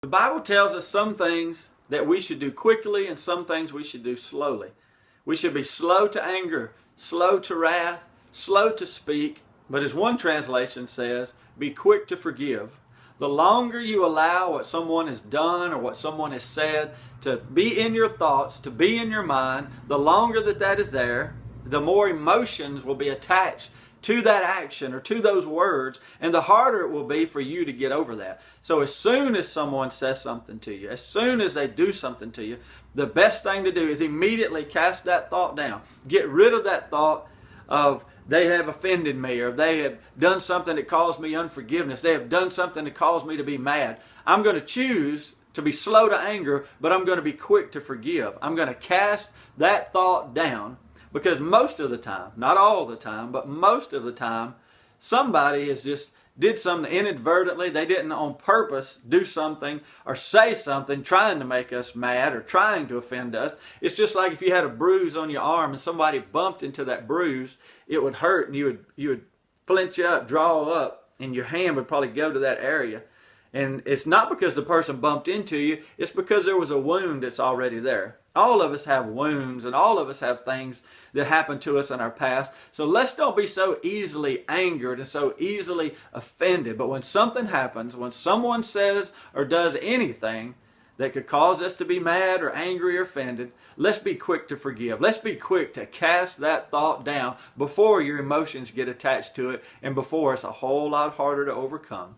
The Bible tells us some things that we should do quickly and some things we should do slowly. We should be slow to anger, slow to wrath, slow to speak, but as one translation says, be quick to forgive. The longer you allow what someone has done or what someone has said to be in your thoughts, to be in your mind, the longer that is there, the more emotions will be attached to that action or to those words, and the harder it will be for you to get over that. So as soon as someone says something to you, as soon as they do something to you, the best thing to do is immediately cast that thought down. Get rid of that thought of they have offended me, or they have done something that caused me unforgiveness. They have done something that caused me to be mad. I'm going to choose to be slow to anger, but I'm going to be quick to forgive. I'm going to cast that thought down, because most of the time, not all the time, but most of the time, somebody has just did something inadvertently. They didn't on purpose do something or say something trying to make us mad or trying to offend us. It's just like if you had a bruise on your arm and somebody bumped into that bruise, it would hurt, and you would flinch up, draw up, and your hand would probably go to that area. And it's not because the person bumped into you, it's because there was a wound that's already there. All of us have wounds, and all of us have things that happened to us in our past. So let's don't be so easily angered and so easily offended. But when something happens, when someone says or does anything that could cause us to be mad or angry or offended, let's be quick to forgive. Let's be quick to cast that thought down before your emotions get attached to it and before it's a whole lot harder to overcome.